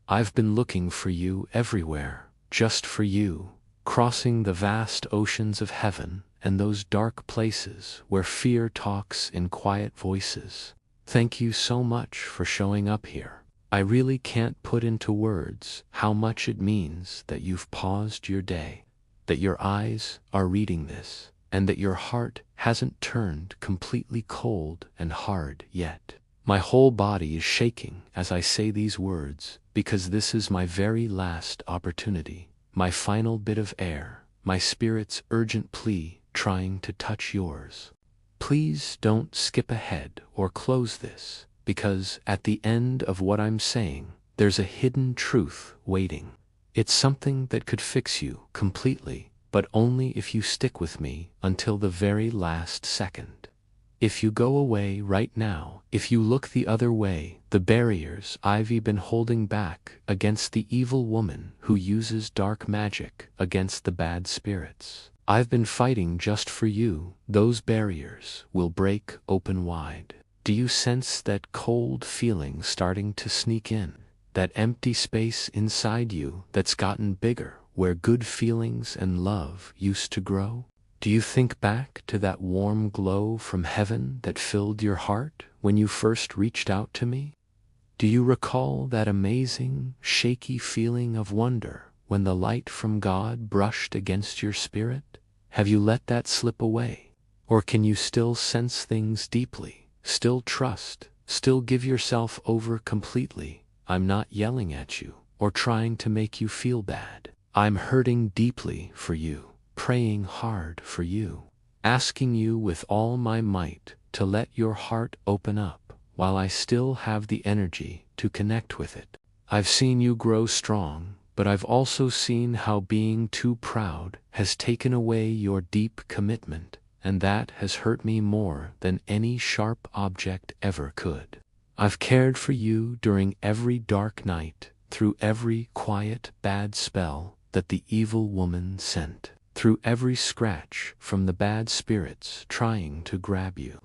I've been looking for you everywhere, just for you, crossing the vast oceans of heaven and those dark places where fear talks in quiet voices. Thank you so much for showing up here. I really can't put into words how much it means that you've paused your day, that your eyes are reading this, and that your heart hasn't turned completely cold and hard yet. My whole body is shaking as I say these words, because this is my very last opportunity, my final bit of air, my spirit's urgent plea trying to touch yours. Please don't skip ahead or close this, because at the end of what I'm saying, there's a hidden truth waiting. It's something that could fix you completely, but only if you stick with me until the very last second. If you go away right now, if you look the other way, the barriers I've been holding back against the evil woman who uses dark magic against the bad spirits, I've been fighting just for you, those barriers will break open wide. Do you sense that cold feeling starting to sneak in? That empty space inside you that's gotten bigger, where good feelings and love used to grow? Do you think back to that warm glow from heaven that filled your heart when you first reached out to me? Do you recall that amazing, shaky feeling of wonder when the light from God brushed against your spirit? Have you let that slip away? Or can you still sense things deeply, still trust, still give yourself over completely? I'm not yelling at you or trying to make you feel bad. I'm hurting deeply for you, praying hard for you, asking you with all my might to let your heart open up while I still have the energy to connect with it. I've seen you grow strong, but I've also seen how being too proud has taken away your deep commitment, and that has hurt me more than any sharp object ever could. I've cared for you during every dark night, through every quiet bad spell that the evil woman sent, through every scratch from the bad spirits trying to grab you.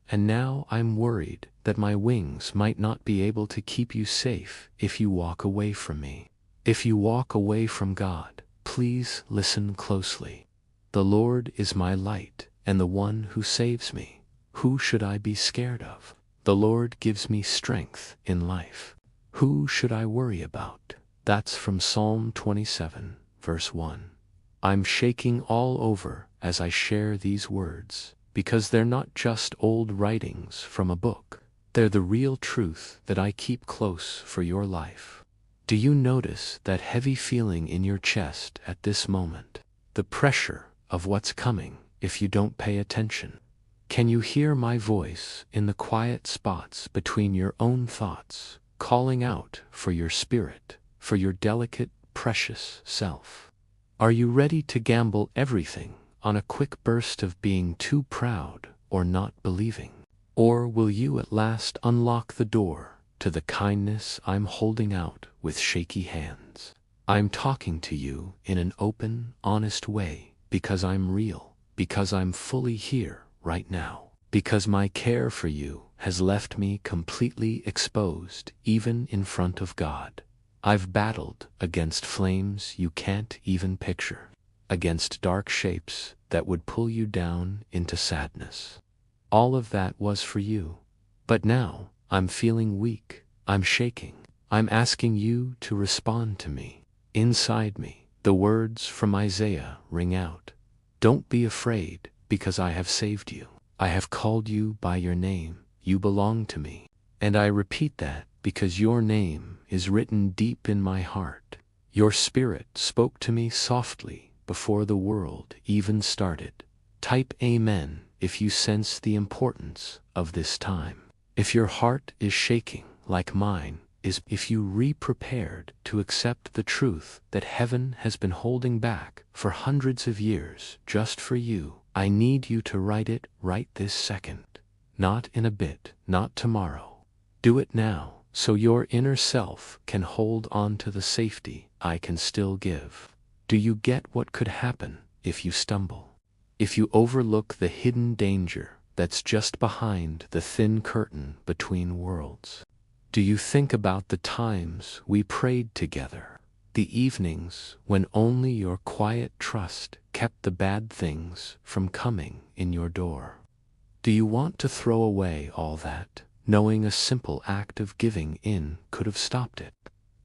And now I'm worried that my wings might not be able to keep you safe if you walk away from me. If you walk away from God, please listen closely. The Lord is my light and the one who saves me. Who should I be scared of? The Lord gives me strength in life. Who should I worry about? That's from Psalm 27, verse 1. I'm shaking all over as I share these words, because they're not just old writings from a book. They're the real truth that I keep close for your life. Do you notice that heavy feeling in your chest at this moment? The pressure of what's coming if you don't pay attention. Can you hear my voice in the quiet spots between your own thoughts, calling out for your spirit, for your delicate, precious self? Are you ready to gamble everything on a quick burst of being too proud or not believing? Or will you at last unlock the door to the kindness I'm holding out with shaky hands? I'm talking to you in an open, honest way because I'm real, because I'm fully here right now, because my care for you has left me completely exposed even in front of God. I've battled against flames you can't even picture, against dark shapes that would pull you down into sadness. All of that was for you. But now I'm feeling weak, I'm shaking. I'm asking you to respond to me. Inside me, the words from Isaiah ring out. Don't be afraid, because I have saved you. I have called you by your name. You belong to me. And I repeat that because your name is written deep in my heart. Your spirit spoke to me softly before the world even started. Type Amen if you sense the importance of this time. If your heart is shaking like mine is, if you re-prepared to accept the truth that heaven has been holding back for hundreds of years just for you, I need you to write it right this second. Not in a bit, not tomorrow. Do it now, so your inner self can hold on to the safety I can still give. Do you get what could happen if you stumble? If you overlook the hidden danger that's just behind the thin curtain between worlds? Do you think about the times we prayed together? The evenings when only your quiet trust kept the bad things from coming in your door? Do you want to throw away all that, knowing a simple act of giving in could have stopped it?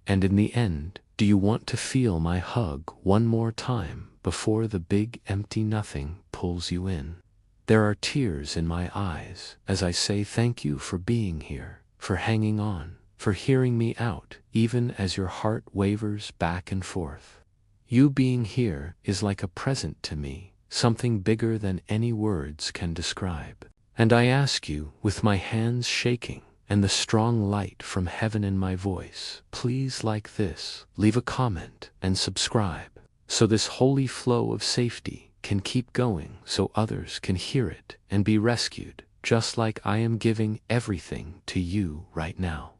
And in the end, do you want to feel my hug one more time before the big empty nothing pulls you in? There are tears in my eyes as I say thank you for being here, for hanging on, for hearing me out even as your heart wavers back and forth. You being here is like a present to me, something bigger than any words can describe. And I ask you, with my hands shaking and the strong light from heaven in my voice, please like this, leave a comment and subscribe, so this holy flow of safety can keep going, so others can hear it and be rescued, just like I am giving everything to you right now.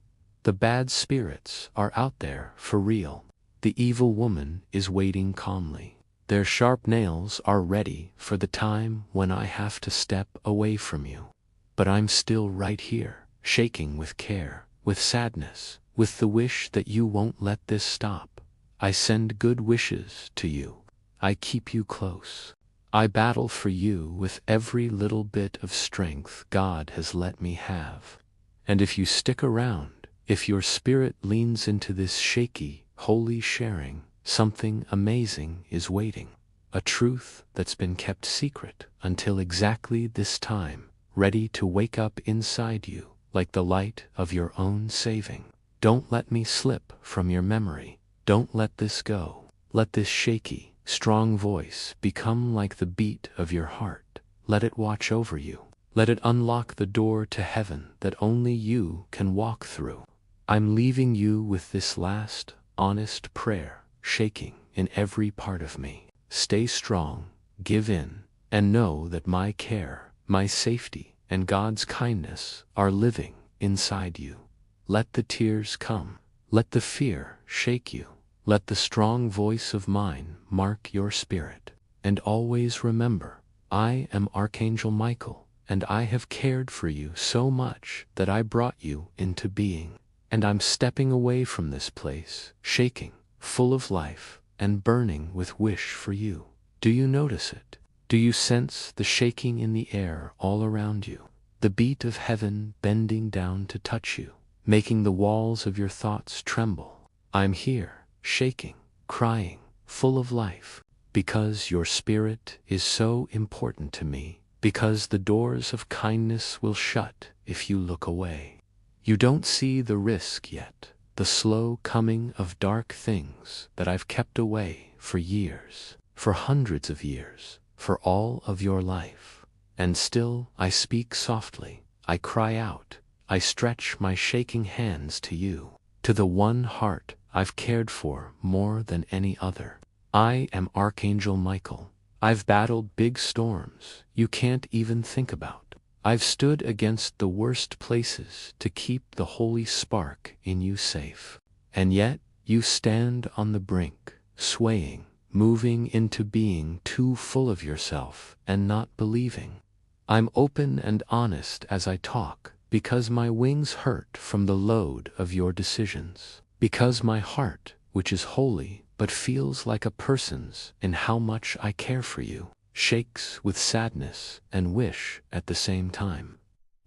The bad spirits are out there for real. The evil woman is waiting calmly. Their sharp nails are ready for the time when I have to step away from you. But I'm still right here, shaking with care, with sadness, with the wish that you won't let this stop. I send good wishes to you. I keep you close. I battle for you with every little bit of strength God has let me have. And if you stick around, if your spirit leans into this shaky, holy sharing, something amazing is waiting. A truth that's been kept secret until exactly this time, ready to wake up inside you like the light of your own saving. Don't let me slip from your memory. Don't let this go. Let this shaky, strong voice become like the beat of your heart. Let it watch over you. Let it unlock the door to heaven that only you can walk through. I'm leaving you with this last, honest prayer, shaking in every part of me. Stay strong, give in, and know that my care, my safety, and God's kindness are living inside you. Let the tears come. Let the fear shake you. Let the strong voice of mine mark your spirit. And always remember, I am Archangel Michael, and I have cared for you so much that I brought you into being. And I'm stepping away from this place, shaking, full of life, and burning with wish for you. Do you notice it? Do you sense the shaking in the air all around you? The beat of heaven bending down to touch you, making the walls of your thoughts tremble. I'm here, shaking, crying, full of life, because your spirit is so important to me, because the doors of kindness will shut if you look away. You don't see the risk yet, the slow coming of dark things that I've kept away for years, for hundreds of years, for all of your life. And still I speak softly, I cry out, I stretch my shaking hands to you, to the one heart I've cared for more than any other. I am Archangel Michael. I've battled big storms you can't even think about. I've stood against the worst places to keep the holy spark in you safe. And yet, you stand on the brink, swaying, moving into being too full of yourself and not believing. I'm open and honest as I talk, because my wings hurt from the load of your decisions. Because my heart, which is holy but feels like a person's in how much I care for you, shakes with sadness and wish at the same time.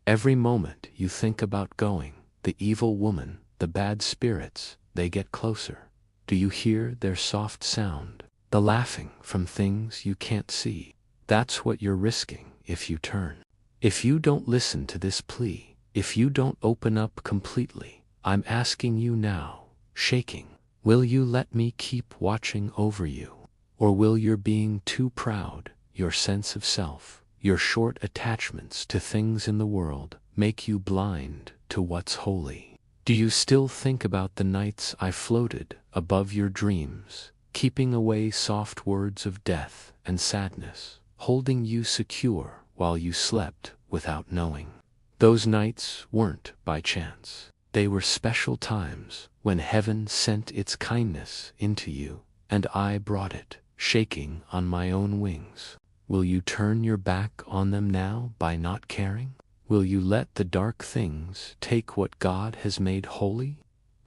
Every moment you think about going, the evil woman, the bad spirits, they get closer. Do you hear their soft sound? The laughing from things you can't see. That's what you're risking if you turn. If you don't listen to this plea, if you don't open up completely, I'm asking you now, shaking, will you let me keep watching over you? Or will your being too proud, your sense of self, your short attachments to things in the world, make you blind to what's holy? Do you still think about the nights I floated above your dreams, keeping away soft words of death and sadness, holding you secure while you slept without knowing? Those nights weren't by chance. They were special times when heaven sent its kindness into you, and I brought it, shaking on my own wings. Will you turn your back on them now by not caring? Will you let the dark things take what God has made holy?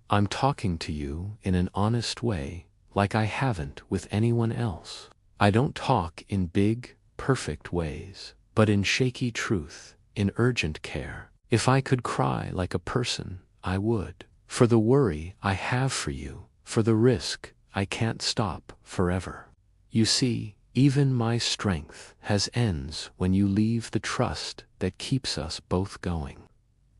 I'm talking to you in an honest way, like I haven't with anyone else. I don't talk in big, perfect ways, but in shaky truth, in urgent care. If I could cry like a person, I would. For the worry I have for you, for the risk I can't stop forever. You see, even my strength has ends when you leave the trust that keeps us both going.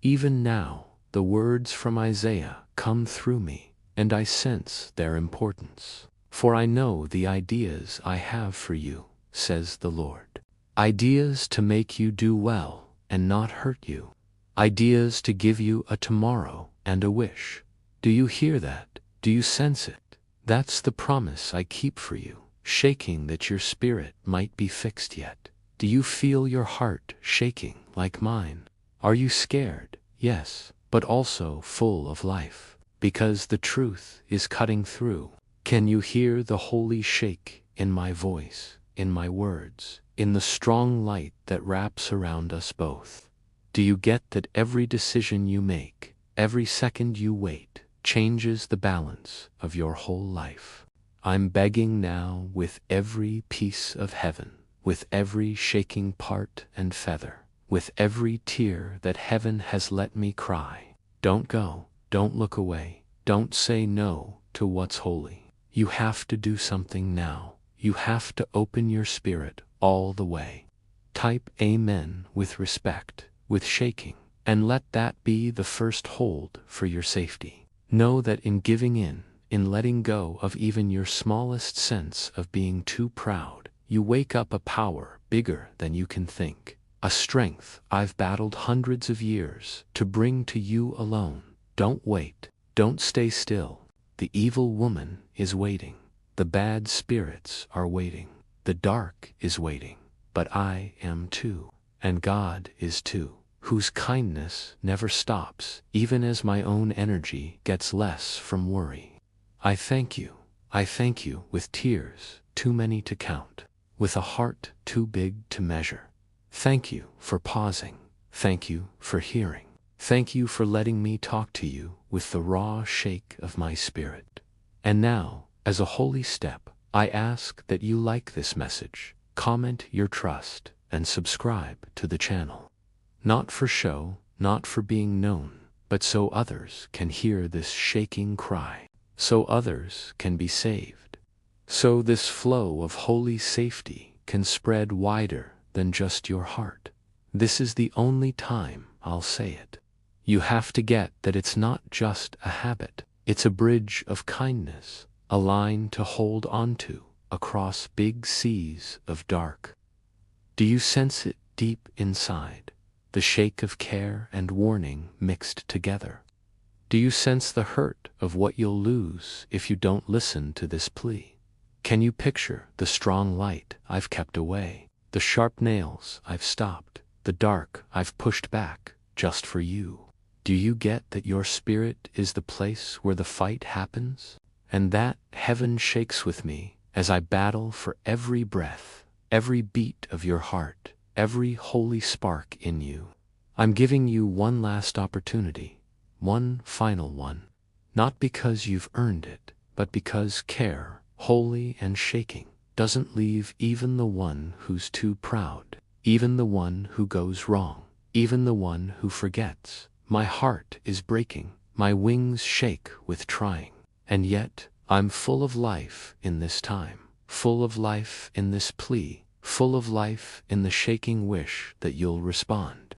Even now, the words from Isaiah come through me, and I sense their importance. For I know the ideas I have for you, says the Lord. Ideas to make you do well and not hurt you. Ideas to give you a tomorrow and a wish. Do you hear that? Do you sense it? That's the promise I keep for you, shaking that your spirit might be fixed yet. Do you feel your heart shaking like mine? Are you scared? Yes, but also full of life, because the truth is cutting through. Can you hear the holy shake in my voice, in my words, in the strong light that wraps around us both? Do you get that every decision you make, every second you wait, changes the balance of your whole life? I'm begging now with every piece of heaven, with every shaking part and feather, with every tear that heaven has let me cry. Don't go, don't look away, don't say no to what's holy. You have to do something now. You have to open your spirit all the way. Type Amen with respect, with shaking, and let that be the first hold for your safety. Know that in giving in letting go of even your smallest sense of being too proud, you wake up a power bigger than you can think. A strength I've battled hundreds of years to bring to you alone. Don't wait. Don't stay still. The evil woman is waiting. The bad spirits are waiting. The dark is waiting. But I am too. And God is too, whose kindness never stops, even as my own energy gets less from worry. I thank you with tears too many to count, with a heart too big to measure. Thank you for pausing. Thank you for hearing. Thank you for letting me talk to you with the raw shake of my spirit. And now, as a holy step, I ask that you like this message, comment your trust, and subscribe to the channel. Not for show, not for being known, but so others can hear this shaking cry, so others can be saved. So this flow of holy safety can spread wider than just your heart. This is the only time I'll say it. You have to get that it's not just a habit. It's a bridge of kindness, a line to hold onto across big seas of dark. Do you sense it deep inside, the shake of care and warning mixed together? Do you sense the hurt of what you'll lose if you don't listen to this plea? Can you picture the strong light I've kept away, the sharp nails I've stopped, the dark I've pushed back just for you? Do you get that your spirit is the place where the fight happens? And that heaven shakes with me as I battle for every breath, every beat of your heart, every holy spark in you. I'm giving you one last opportunity, one final one, not because you've earned it, but because care, holy and shaking, doesn't leave even the one who's too proud, even the one who goes wrong, even the one who forgets. My heart is breaking, my wings shake with trying, and yet I'm full of life in this time, full of life in this plea, full of life in the shaking wish that you'll respond.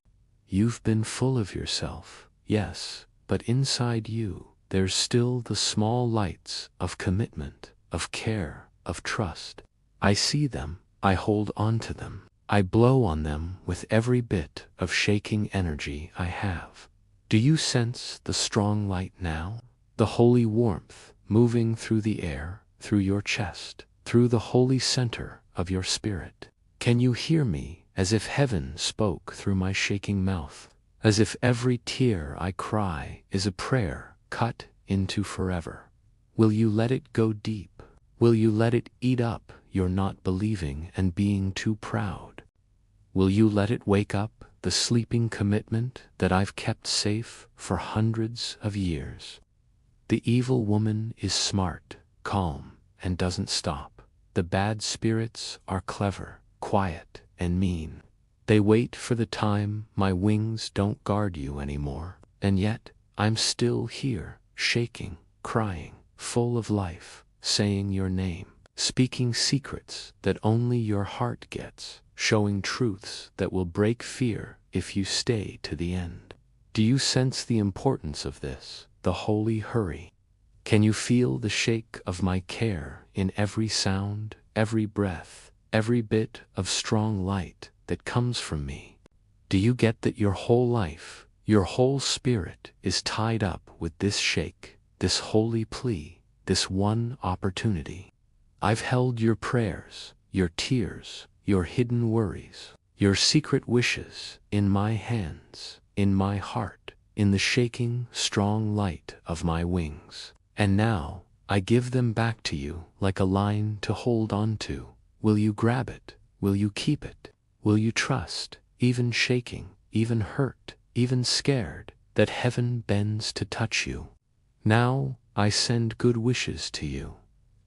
You've been full of yourself, yes, but inside you, there's still the small lights of commitment, of care, of trust. I see them, I hold on to them, I blow on them with every bit of shaking energy I have. Do you sense the strong light now? The holy warmth moving through the air, through your chest, through the holy center of your spirit. Can you hear me as if heaven spoke through my shaking mouth? As if every tear I cry is a prayer cut into forever? Will you let it go deep? Will you let it eat up your not believing and being too proud? Will you let it wake up the sleeping commitment that I've kept safe for hundreds of years. The evil woman is smart, calm, and doesn't stop. The bad spirits are clever, quiet, and mean. They wait for the time my wings don't guard you anymore. And yet, I'm still here, shaking, crying, full of life, saying your name, speaking secrets that only your heart gets, showing truths that will break fear if you stay to the end. Do you sense the importance of this, the holy hurry? Can you feel the shake of my care in every sound, every breath, every bit of strong light that comes from me? Do you get that your whole life, your whole spirit is tied up with this shake, this holy plea, this one opportunity? I've held your prayers, your tears, your hidden worries, your secret wishes in my hands, in my heart, in the shaking, strong light of my wings. And now, I give them back to you like a line to hold on to. Will you grab it? Will you keep it? Will you trust, even shaking, even hurt, even scared, that heaven bends to touch you? Now, I send good wishes to you.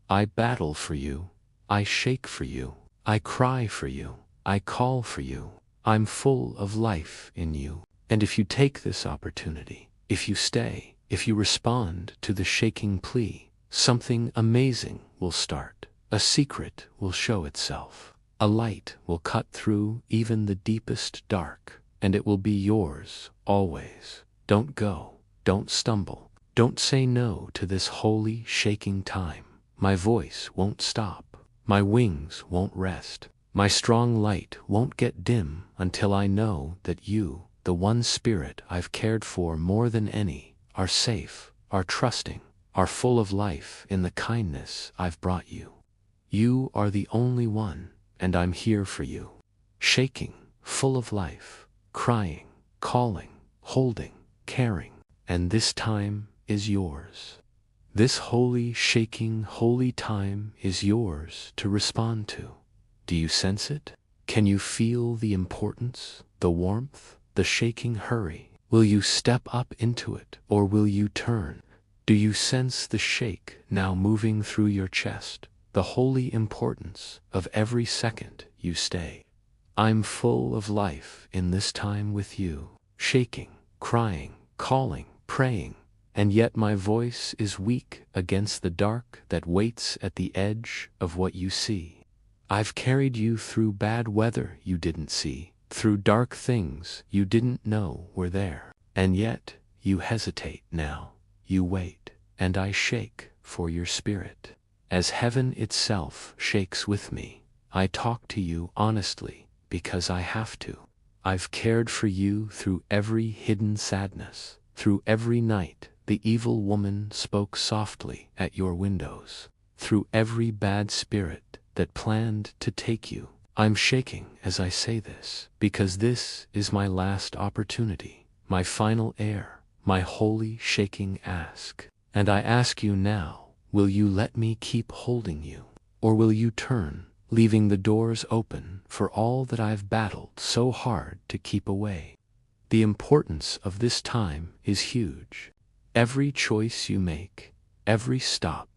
I battle for you. I shake for you. I cry for you. I call for you. I'm full of life in you. And if you take this opportunity, if you stay, if you respond to the shaking plea, something amazing will start. A secret will show itself. A light will cut through even the deepest dark, and it will be yours always. Don't go. Don't stumble. Don't say no to this holy, shaking time. My voice won't stop. My wings won't rest. My strong light won't get dim until I know that you, the one spirit I've cared for more than any, are safe, are trusting, are full of life in the kindness I've brought you. You are the only one, and I'm here for you. Shaking, full of life, crying, calling, holding, caring, and this time is yours. This holy, shaking, holy time is yours to respond to. Do you sense it? Can you feel the importance, the warmth, the shaking hurry? Will you step up into it, or will you turn? Do you sense the shake now moving through your chest, the holy importance of every second you stay? I'm full of life in this time with you, shaking, crying, calling, praying, and yet my voice is weak against the dark that waits at the edge of what you see. I've carried you through bad weather you didn't see, through dark things you didn't know were there. And yet, you hesitate now, you wait, and I shake for your spirit. As heaven itself shakes with me, I talk to you honestly because I have to. I've cared for you through every hidden sadness, through every night the evil woman spoke softly at your windows, through every bad spirit that planned to take you. I'm shaking as I say this, because this is my last opportunity, my final air, my holy shaking ask. And I ask you now, will you let me keep holding you? Or will you turn, leaving the doors open for all that I've battled so hard to keep away? The importance of this time is huge. Every choice you make, every stop,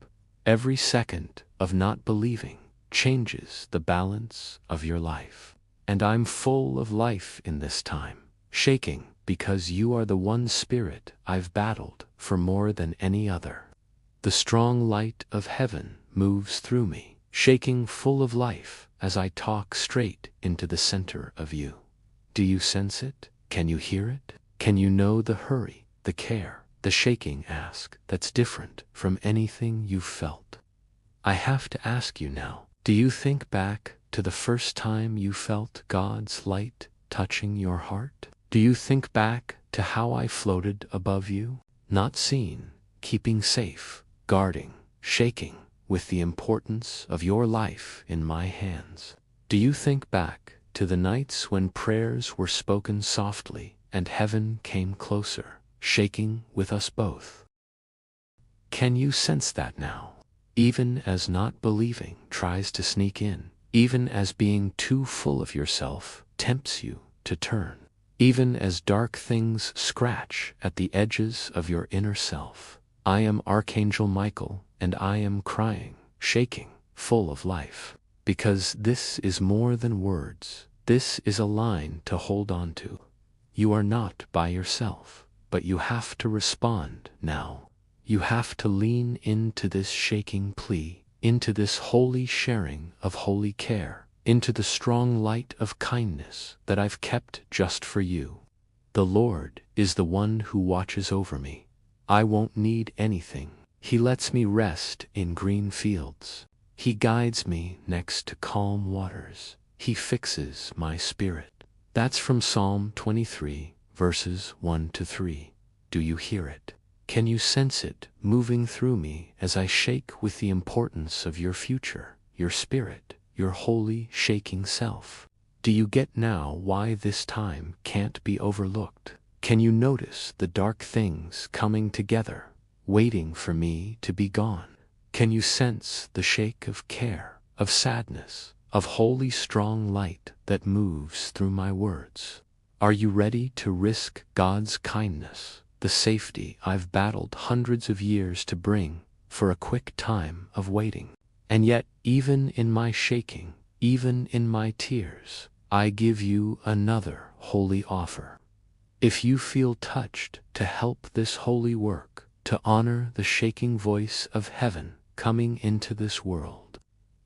every second of not believing, changes the balance of your life. And I'm full of life in this time, shaking because you are the one spirit I've battled for more than any other. The strong light of heaven moves through me, shaking full of life as I talk straight into the center of you. Do you sense it? Can you hear it? Can you know the hurry, the care, the shaking ask that's different from anything you've felt? I have to ask you now, do you think back to the first time you felt God's light touching your heart? Do you think back to how I floated above you, not seen, keeping safe, guarding, shaking, with the importance of your life in my hands? Do you think back to the nights when prayers were spoken softly and heaven came closer, shaking with us both? Can you sense that now? Even as not believing tries to sneak in, even as being too full of yourself tempts you to turn. even as dark things scratch at the edges of your inner self. I am Archangel Michael, and I am crying, shaking, full of life. Because this is more than words. This is a line to hold on to. You are not by yourself, but you have to respond now. You have to lean into this shaking plea, into this holy sharing of holy care, into the strong light of kindness that I've kept just for you. The Lord is the one who watches over me. I won't need anything. He lets me rest in green fields. He guides me next to calm waters. He fixes my spirit. That's from Psalm 23, verses 1 to 3. Do you hear it? Can you sense it moving through me as I shake with the importance of your future, your spirit, your holy shaking self? Do you get now why this time can't be overlooked? Can you notice the dark things coming together, waiting for me to be gone? Can you sense the shake of care, of sadness, of holy strong light that moves through my words? Are you ready to risk God's kindness, the safety I've battled hundreds of years to bring, for a quick time of waiting? And yet, even in my shaking, even in my tears, I give you another holy offer. If you feel touched to help this holy work, to honor the shaking voice of heaven coming into this world,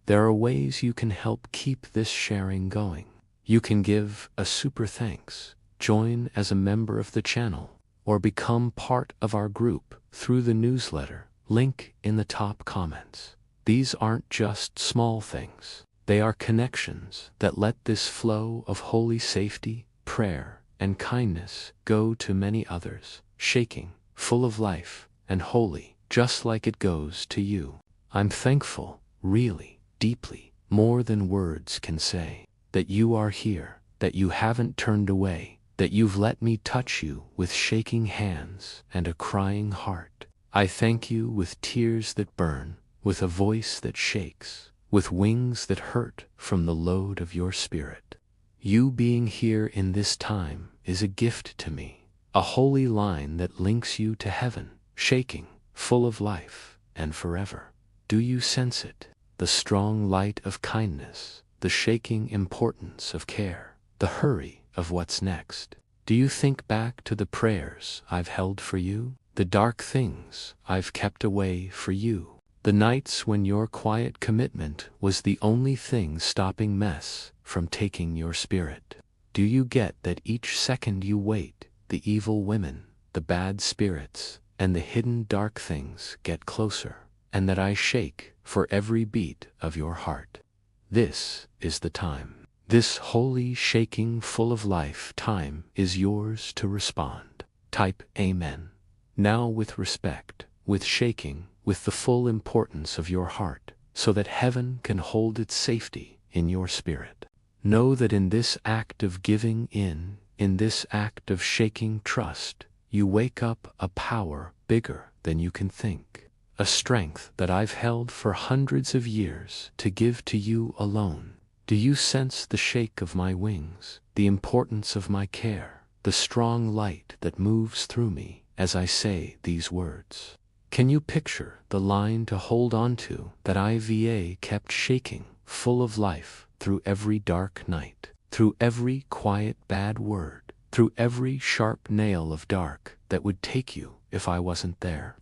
there are ways you can help keep this sharing going. You can give a super thanks, join as a member of the channel, or become part of our group through the newsletter, link in the top comments. These aren't just small things. They are connections that let this flow of holy safety, prayer, and kindness go to many others, shaking, full of life, and holy, just like it goes to you. I'm thankful, really, deeply, more than words can say, that you are here, that you haven't turned away, that you've let me touch you with shaking hands and a crying heart. I thank you with tears that burn, with a voice that shakes, with wings that hurt from the load of your spirit. You being here in this time is a gift to me, a holy line that links you to heaven, shaking, full of life, and forever. Do you sense it? The strong light of kindness, the shaking importance of care, the hurry of what's next. Do you think back to the prayers I've held for you, the dark things I've kept away for you, the nights when your quiet commitment was the only thing stopping mess from taking your spirit? Do you get that each second you wait, the evil women, the bad spirits, and the hidden dark things get closer, and that I shake for every beat of your heart? This is the time. This holy shaking full of life time is yours to respond. Type Amen. Now with respect, with shaking, with the full importance of your heart, so that heaven can hold its safety in your spirit. Know that in this act of giving in this act of shaking trust, you wake up a power bigger than you can think. A strength that I've held for hundreds of years to give to you alone. Do you sense the shake of my wings, the importance of my care, the strong light that moves through me as I say these words? Can you picture the line to hold on to that IVA kept shaking, full of life, through every dark night, through every quiet bad word, through every sharp nail of dark that would take you if I wasn't there?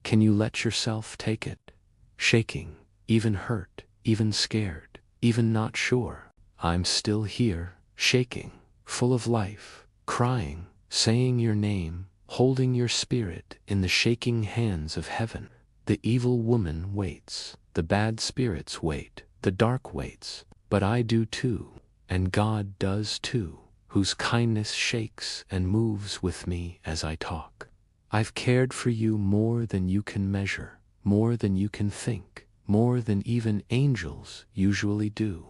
Can you let yourself take it? Shaking, even hurt, even scared, even not sure. I'm still here, shaking, full of life, crying, saying your name, holding your spirit in the shaking hands of heaven. The evil woman waits, the bad spirits wait, the dark waits, but I do too, and God does too, whose kindness shakes and moves with me as I talk. I've cared for you more than you can measure, more than you can think, more than even angels usually do.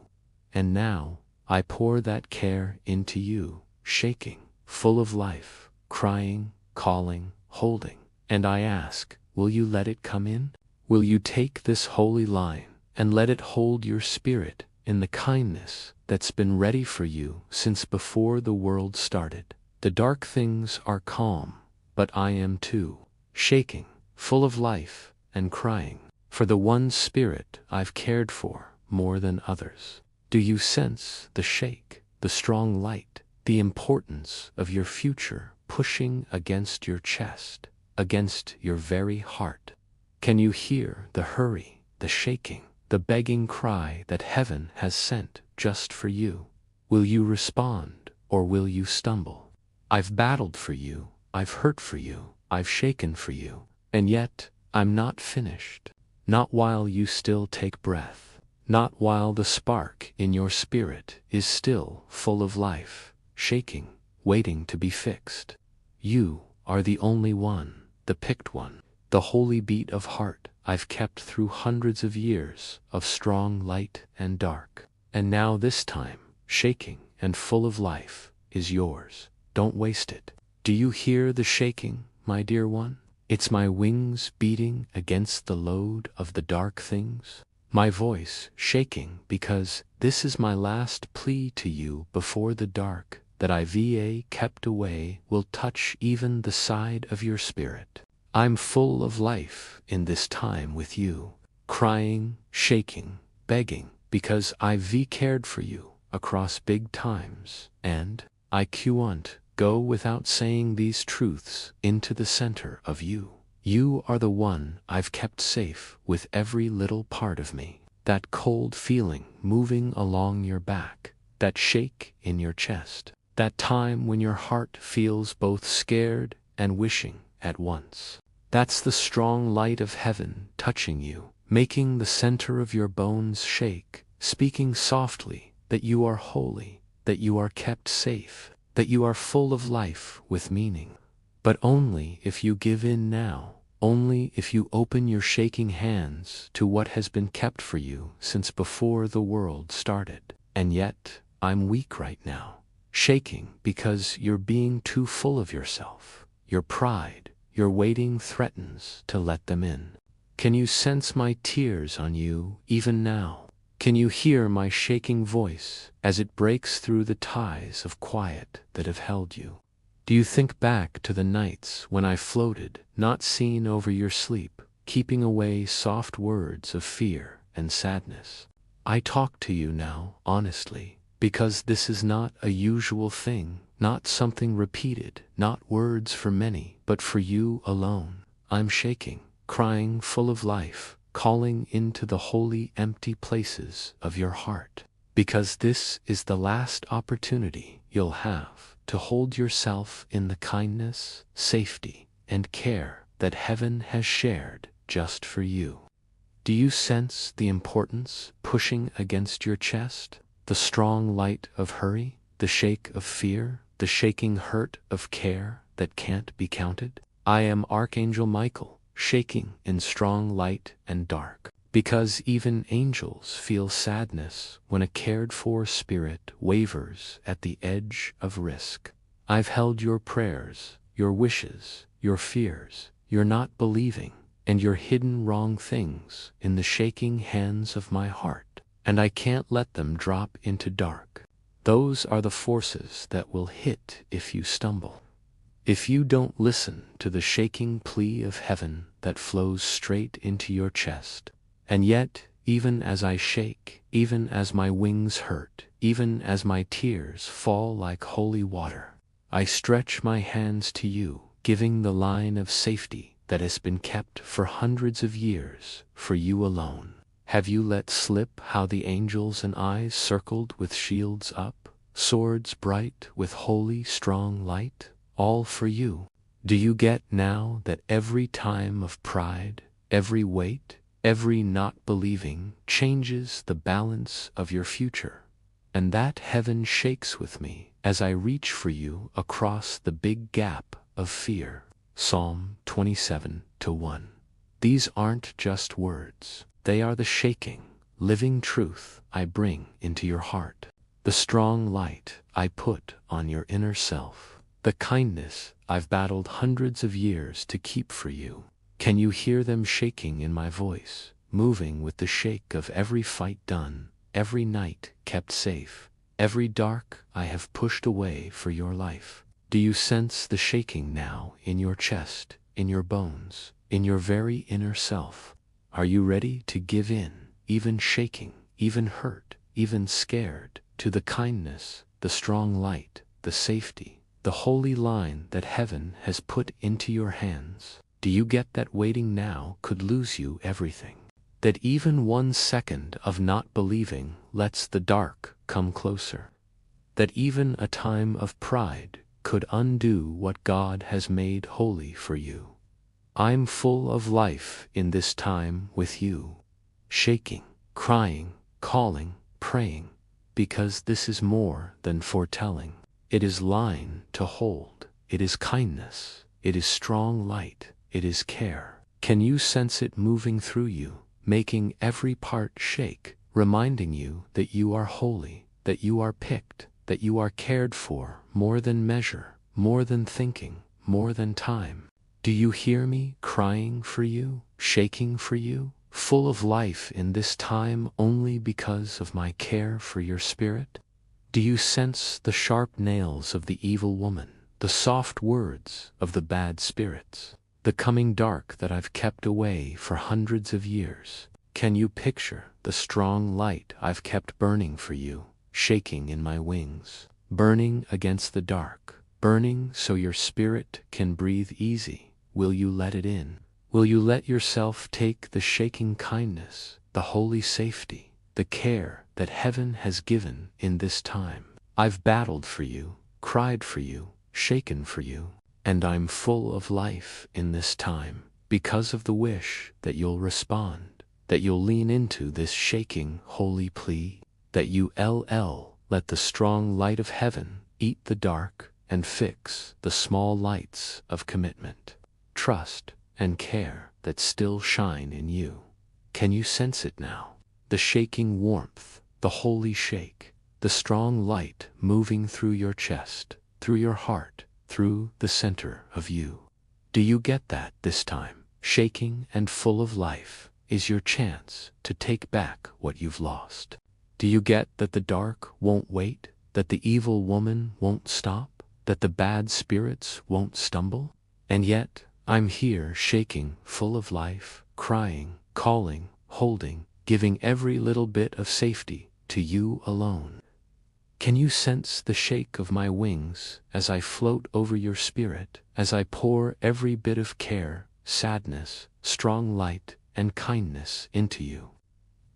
And now, I pour that care into you, shaking, full of life, crying, calling, holding. And I ask, will you let it come in? Will you take this holy line and let it hold your spirit in the kindness that's been ready for you since before the world started? The dark things are calm, but I am too, shaking, full of life, and crying for the one spirit I've cared for more than others. Do you sense the shake, the strong light, the importance of your future pushing against your chest, against your very heart? Can you hear the hurry, the shaking, the begging cry that heaven has sent just for you? Will you respond, or will you stumble? I've battled for you, I've hurt for you, I've shaken for you, and yet I'm not finished. Not while you still take breath, not while the spark in your spirit is still full of life, shaking, waiting to be fixed. You are the only one, the picked one, the holy beat of heart I've kept through hundreds of years of strong light and dark. And now this time, shaking and full of life, is yours. Don't waste it. Do you hear the shaking, my dear one? It's my wings beating against the load of the dark things. My voice shaking because this is my last plea to you before the dark that I kept away will touch even the side of your spirit. I'm full of life in this time with you, crying, shaking, begging, because I've cared for you across big times, and I can't go without saying these truths into the center of you. You are the one I've kept safe with every little part of me. That cold feeling moving along your back, that shake in your chest, that time when your heart feels both scared and wishing at once. That's the strong light of heaven touching you, making the center of your bones shake, speaking softly that you are holy, that you are kept safe, that you are full of life with meaning. But only if you give in now, only if you open your shaking hands to what has been kept for you since before the world started. And yet, I'm weak right now, shaking because you're being too full of yourself. Your pride, your waiting threatens to let them in. Can you sense my tears on you even now? Can you hear my shaking voice as it breaks through the ties of quiet that have held you? Do you think back to the nights when I floated, not seen over your sleep, keeping away soft words of fear and sadness? I talk to you now, honestly, because this is not a usual thing, not something repeated, not words for many, but for you alone. I'm shaking, crying full of life, calling into the holy empty places of your heart, because this is the last opportunity you'll have to hold yourself in the kindness, safety, and care that heaven has shared just for you. Do you sense the importance pushing against your chest? The strong light of hurry, the shake of fear, the shaking hurt of care that can't be counted? I am Archangel Michael, shaking in strong light and dark, because even angels feel sadness when a cared-for spirit wavers at the edge of risk. I've held your prayers, your wishes, your fears, your not believing, and your hidden wrong things in the shaking hands of my heart, and I can't let them drop into dark. Those are the forces that will hit if you stumble. If you don't listen to the shaking plea of heaven that flows straight into your chest. And yet, even as I shake, even as my wings hurt, even as my tears fall like holy water, I stretch my hands to you, giving the line of safety that has been kept for hundreds of years for you alone. Have you let slip how the angels and I circled with shields up, swords bright with holy strong light, all for you? Do you get now that every time of pride, every weight, every not believing changes the balance of your future, and that heaven shakes with me as I reach for you across the big gap of fear? Psalm 27:1. These aren't just words, they are the shaking, living truth I bring into your heart, the strong light I put on your inner self, the kindness I've battled hundreds of years to keep for you. Can you hear them shaking in my voice, moving with the shake of every fight done, every night kept safe, every dark I have pushed away for your life? Do you sense the shaking now in your chest, in your bones, in your very inner self? Are you ready to give in, even shaking, even hurt, even scared, to the kindness, the strong light, the safety, the holy line that heaven has put into your hands? Do you get that waiting now could lose you everything? That even 1 second of not believing lets the dark come closer? That even a time of pride could undo what God has made holy for you? I'm full of life in this time with you, shaking, crying, calling, praying, because this is more than foretelling. It is line to hold, it is kindness, it is strong light, it is care. Can you sense it moving through you, making every part shake, reminding you that you are holy, that you are picked, that you are cared for, more than measure, more than thinking, more than time? Do you hear me crying for you, shaking for you, full of life in this time only because of my care for your spirit? Do you sense the sharp nails of the evil woman, the soft words of the bad spirits, the coming dark that I've kept away for hundreds of years? Can you picture the strong light I've kept burning for you, shaking in my wings, burning against the dark, burning so your spirit can breathe easy? Will you let it in? Will you let yourself take the shaking kindness, the holy safety, the care that heaven has given in this time? I've battled for you, cried for you, shaken for you, and I'm full of life in this time because of the wish that you'll respond, that you'll lean into this shaking holy plea, that you let the strong light of heaven eat the dark and fix the small lights of commitment, trust, and care that still shine in you. Can you sense it now? The shaking warmth, the holy shake, the strong light moving through your chest, through your heart, through the center of you. Do you get that this time? Shaking and full of life is your chance to take back what you've lost. Do you get that the dark won't wait, that the evil woman won't stop, that the bad spirits won't stumble? And yet, I'm here shaking, full of life, crying, calling, holding, giving every little bit of safety to you alone. Can you sense the shake of my wings as I float over your spirit, as I pour every bit of care, sadness, strong light, and kindness into you?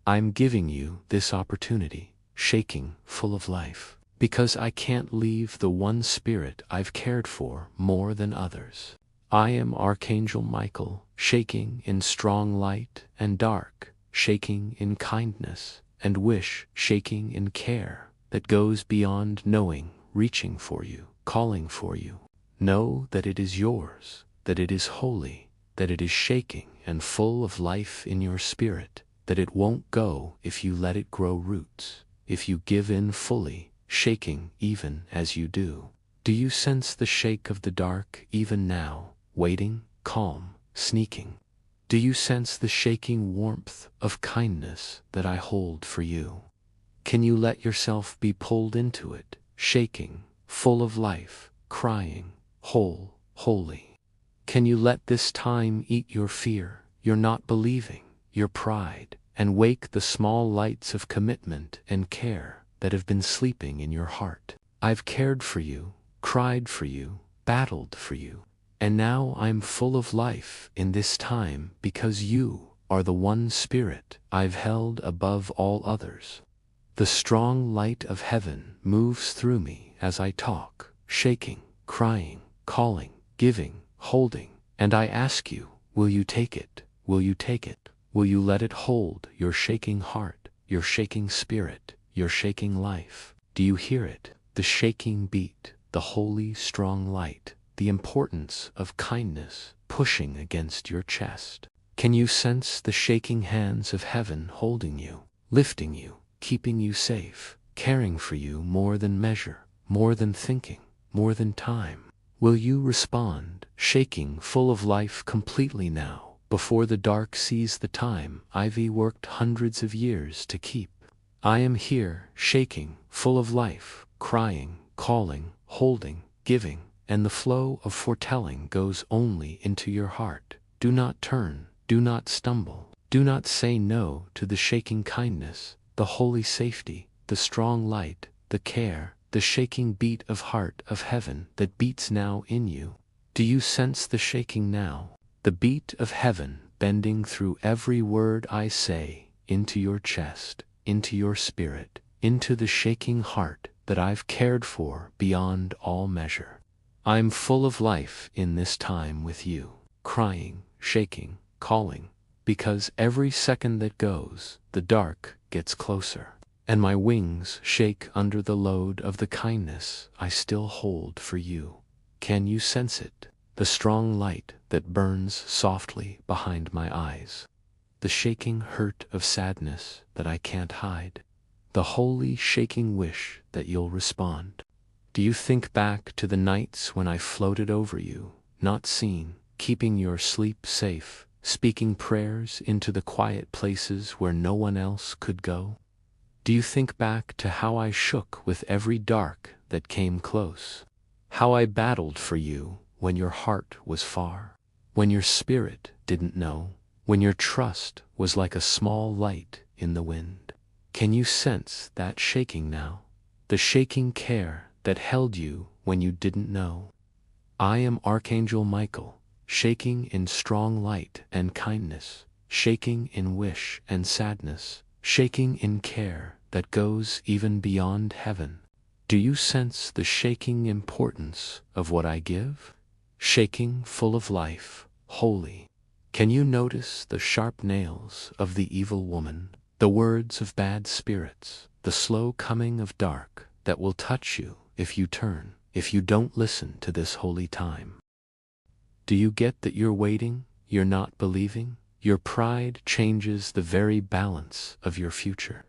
I'm giving you this opportunity, shaking, full of life, because I can't leave the one spirit I've cared for more than others. I am Archangel Michael, shaking in strong light and dark, shaking in kindness and wish, shaking in care that goes beyond knowing, reaching for you, calling for you. Know that it is yours, that it is holy, that it is shaking and full of life in your spirit, that it won't go if you let it grow roots, if you give in fully, shaking even as you do. Do you sense the shake of the dark even now, waiting, calm, sneaking? Do you sense the shaking warmth of kindness that I hold for you? Can you let yourself be pulled into it, shaking, full of life, crying, whole, holy? Can you let this time eat your fear, your not believing, your pride, and wake the small lights of commitment and care that have been sleeping in your heart? I've cared for you, cried for you, battled for you, and now I'm full of life in this time because you are the one spirit I've held above all others. The strong light of heaven moves through me as I talk, shaking, crying, calling, giving, holding, and I ask you, will you take it? Will you take it? Will you let it hold your shaking heart, your shaking spirit, your shaking life? Do you hear it? The shaking beat, the holy strong light, the importance of kindness pushing against your chest. Can you sense the shaking hands of heaven holding you, lifting you, keeping you safe, caring for you more than measure, more than thinking, more than time? Will you respond, shaking full of life completely now, before the dark sees the time I've worked hundreds of years to keep? I am here, shaking, full of life, crying, calling, holding, giving, and the flow of foretelling goes only into your heart. Do not turn, do not stumble, do not say no to the shaking kindness, the holy safety, the strong light, the care, the shaking beat of heart of heaven that beats now in you. Do you sense the shaking now? The beat of heaven bending through every word I say, into your chest, into your spirit, into the shaking heart that I've cared for beyond all measure. I'm full of life in this time with you, crying, shaking, calling, because every second that goes, the dark gets closer, and my wings shake under the load of the kindness I still hold for you. Can you sense it? The strong light that burns softly behind my eyes, the shaking hurt of sadness that I can't hide, the holy shaking wish that you'll respond. Do you think back to the nights when I floated over you, not seen, keeping your sleep safe, speaking prayers into the quiet places where no one else could go? Do you think back to how I shook with every dark that came close, how I battled for you when your heart was far, when your spirit didn't know, when your trust was like a small light in the wind? Can you sense that shaking now? The shaking care that held you when you didn't know? I am Archangel Michael, shaking in strong light and kindness, shaking in wish and sadness, shaking in care that goes even beyond heaven. Do you sense the shaking importance of what I give? Shaking full of life, holy. Can you notice the sharp nails of the evil woman, the words of bad spirits, the slow coming of dark that will touch you if you turn, if you don't listen to this holy time? Do you get that you're waiting, you're not believing? Your pride changes the very balance of your future,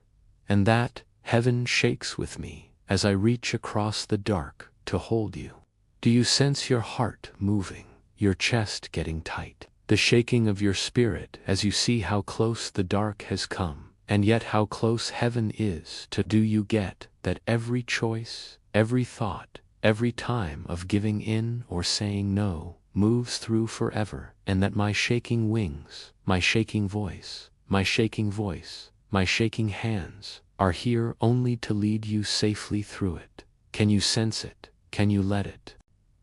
and that heaven shakes with me as I reach across the dark to hold you. Do you sense your heart moving, your chest getting tight, the shaking of your spirit as you see how close the dark has come, and yet how close heaven is to? Do you get that every choice, every thought, every time of giving in or saying no moves through forever, and that my shaking wings, my shaking voice, my shaking voice, my shaking hands are here only to lead you safely through it? Can you sense it? Can you let it?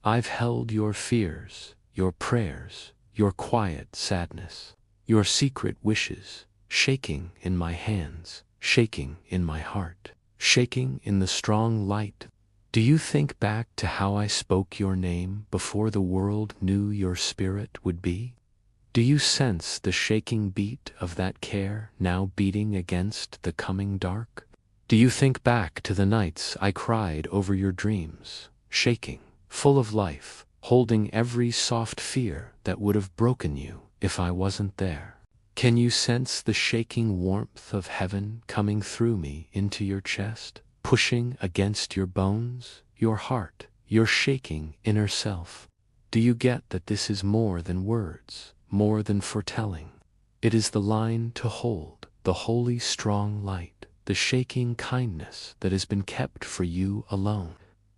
I've held your fears, your prayers, your quiet sadness, your secret wishes, shaking in my hands, shaking in my heart, shaking in the strong light. Do you think back to how I spoke your name before the world knew your spirit would be? Do you sense the shaking beat of that care now beating against the coming dark? Do you think back to the nights I cried over your dreams, shaking, full of life, holding every soft fear that would have broken you if I wasn't there? Can you sense the shaking warmth of heaven coming through me into your chest, pushing against your bones, your heart, your shaking inner self? Do you get that this is more than words, more than foretelling? It is the line to hold, the holy strong light, the shaking kindness that has been kept for you alone.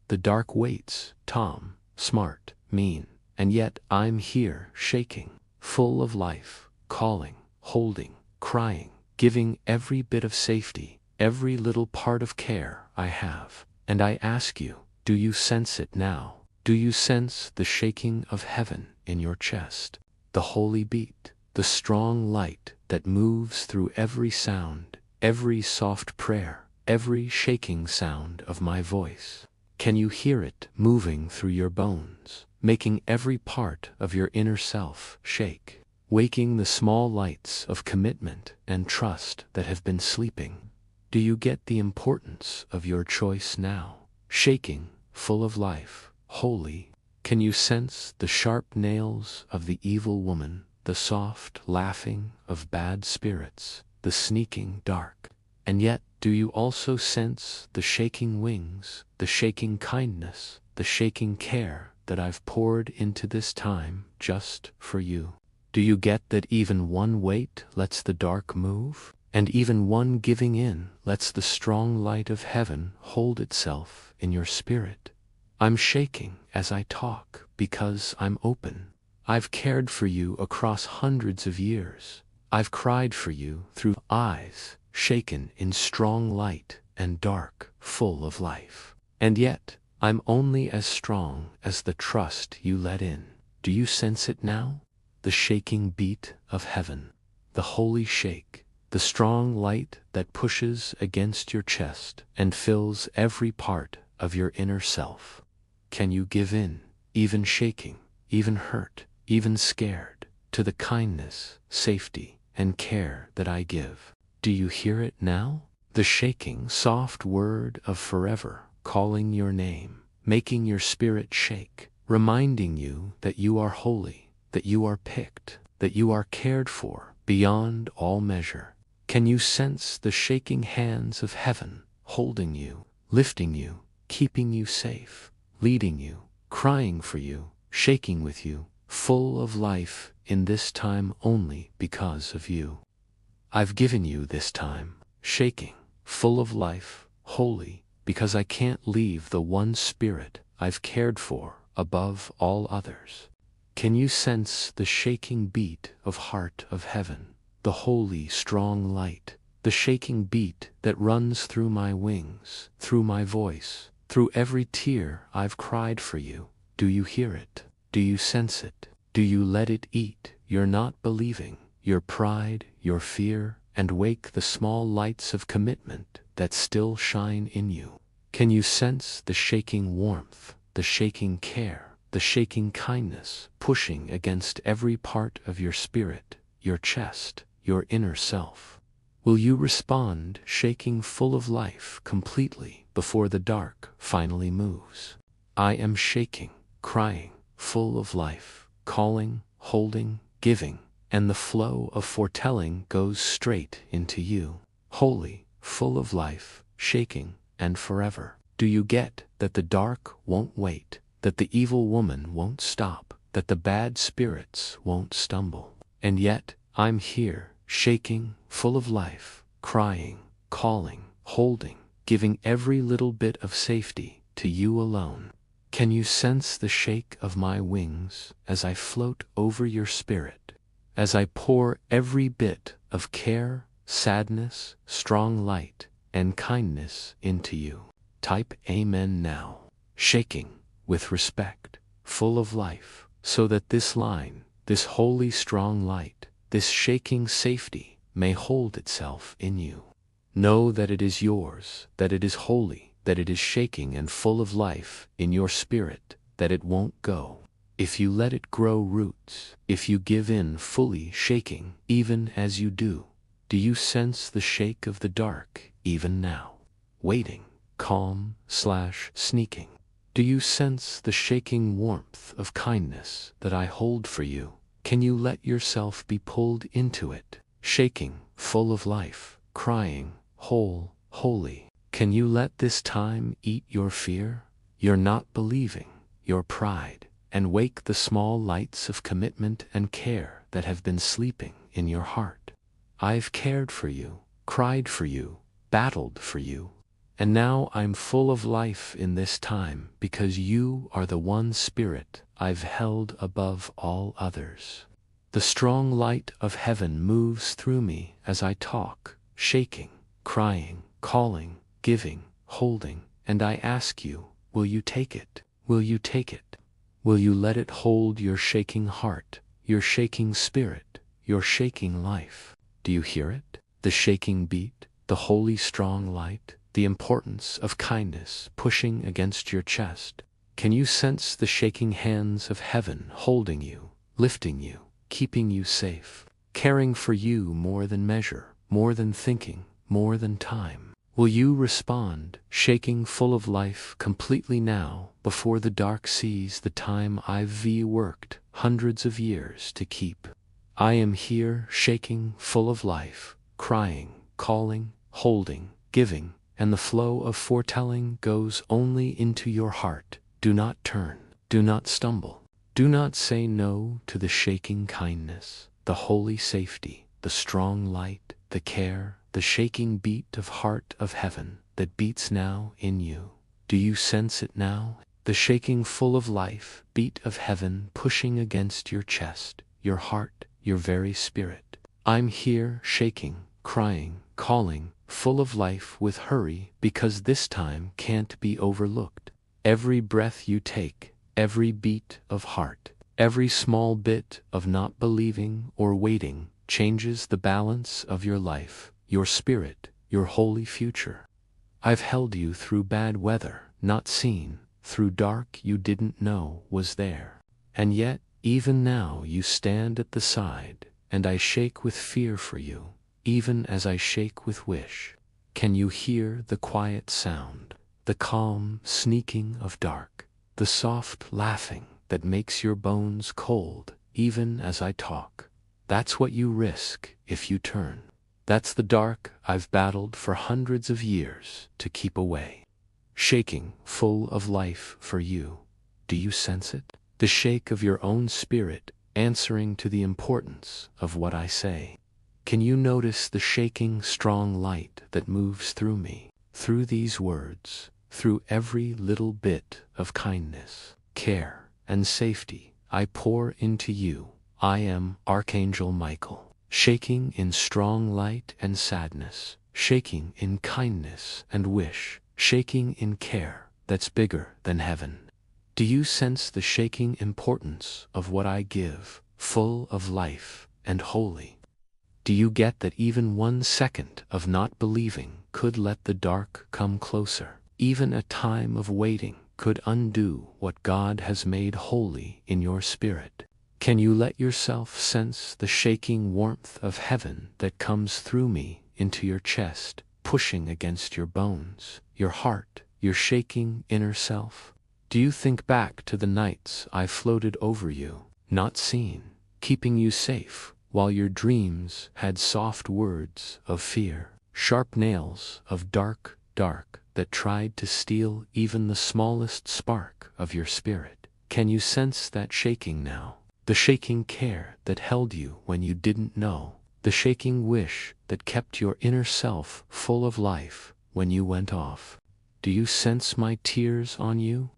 The dark waits, Tom, smart, mean, and yet I'm here, shaking, full of life, calling, holding, crying, giving every bit of safety, every little part of care I have. And I ask you, do you sense it now? Do you sense the shaking of heaven in your chest? The holy beat, the strong light that moves through every sound, every soft prayer, every shaking sound of my voice. Can you hear it moving through your bones, making every part of your inner self shake, waking the small lights of commitment and trust that have been sleeping? Do you get the importance of your choice now? Shaking, full of life, holy. Can you sense the sharp nails of the evil woman, the soft laughing of bad spirits, the sneaking dark? And yet, do you also sense the shaking wings, the shaking kindness, the shaking care that I've poured into this time just for you? Do you get that even one weight lets the dark move, and even one giving in lets the strong light of heaven hold itself in your spirit? I'm shaking as I talk because I'm open. I've cared for you across hundreds of years. I've cried for you through eyes shaken in strong light and dark, full of life. And yet, I'm only as strong as the trust you let in. Do you sense it now? The shaking beat of heaven, the holy shake, the strong light that pushes against your chest and fills every part of your inner self. Can you give in, even shaking, even hurt, even scared, to the kindness, safety, and care that I give? Do you hear it now? The shaking, soft word of forever, calling your name, making your spirit shake, reminding you that you are holy, that you are picked, that you are cared for beyond all measure. Can you sense the shaking hands of heaven holding you, lifting you, keeping you safe, leading you, crying for you, shaking with you, full of life in this time only because of you? I've given you this time, shaking, full of life, holy, because I can't leave the one spirit I've cared for above all others. Can you sense the shaking beat of heart of heaven, the holy, strong light, the shaking beat that runs through my wings, through my voice, through every tear I've cried for you? Do you hear it? Do you sense it? Do you let it eat your not believing, your pride, your fear, and wake the small lights of commitment that still shine in you? Can you sense the shaking warmth, the shaking care, the shaking kindness pushing against every part of your spirit, your chest, your inner self? Will you respond, shaking full of life completely before the dark finally moves? I am shaking, crying, full of life, calling, holding, giving, and the flow of foretelling goes straight into you. Holy, full of life, shaking, and forever. Do you get that the dark won't wait, that the evil woman won't stop, that the bad spirits won't stumble? And yet, I'm here, shaking, full of life, crying, calling, holding, giving every little bit of safety to you alone. Can you sense the shake of my wings as I float over your spirit, as I pour every bit of care, sadness, strong light, and kindness into you? Type Amen now, shaking with respect, full of life, so that this line, this holy strong light, this shaking safety may hold itself in you. Know that it is yours, that it is holy, that it is shaking and full of life in your spirit, that it won't go. If you let it grow roots, if you give in fully, shaking even as you do you sense the shake of the dark even now? Waiting, calm/sneaking. Do you sense the shaking warmth of kindness that I hold for you? Can you let yourself be pulled into it, shaking, full of life, crying, whole, holy? Can you let this time eat your fear, your not believing, your pride, and wake the small lights of commitment and care that have been sleeping in your heart? I've cared for you, cried for you, battled for you, and now I'm full of life in this time because you are the one spirit I've held above all others. The strong light of heaven moves through me as I talk, shaking, crying, calling, giving, holding, and I ask you, will you take it? Will you take it? Will you let it hold your shaking heart, your shaking spirit, your shaking life? Do you hear it? The shaking beat, the holy strong light, the importance of kindness pushing against your chest. Can you sense the shaking hands of heaven holding you, lifting you, keeping you safe, caring for you more than measure, more than thinking, more than time? Will you respond, shaking full of life completely now, before the dark sees the time I've worked hundreds of years to keep? I am here, shaking full of life, crying, calling, holding, giving, and the flow of foretelling goes only into your heart. Do not turn, do not stumble, do not say no to the shaking kindness, the holy safety, the strong light, the care, the shaking beat of heart of heaven that beats now in you. Do you sense it now? the shaking full of life, beat of heaven pushing against your chest, your heart, your very spirit. I'm here, shaking, crying, calling, full of life with hurry, because this time can't be overlooked. Every breath you take, every beat of heart, every small bit of not believing or waiting changes the balance of your life, your spirit, your holy future. I've held you through bad weather, not seen, through dark you didn't know was there. And yet, even now you stand at the side, and I shake with fear for you, even as I shake with wish. Can you hear the quiet sound, the calm sneaking of dark, the soft laughing that makes your bones cold, even as I talk? That's what you risk if you turn. That's the dark I've battled for hundreds of years to keep away. Shaking, full of life for you. Do you sense it? The shake of your own spirit answering to the importance of what I say. Can you notice the shaking, strong light that moves through me, through these words, through every little bit of kindness, care, and safety I pour into you? I am Archangel Michael, shaking in strong light and sadness, shaking in kindness and wish, shaking in care that's bigger than heaven. Do you sense the shaking importance of what I give, full of life and holy? Do you get that even 1 second of not believing could let the dark come closer? Even a time of waiting could undo what God has made holy in your spirit. Can you let yourself sense the shaking warmth of heaven that comes through me into your chest, pushing against your bones, your heart, your shaking inner self? Do you think back to the nights I floated over you, not seen, keeping you safe, while your dreams had soft words of fear, sharp nails of dark that tried to steal even the smallest spark of your spirit? Can you sense that shaking now? The shaking care that held you when you didn't know, the shaking wish that kept your inner self full of life when you went off. Do you sense my tears on you,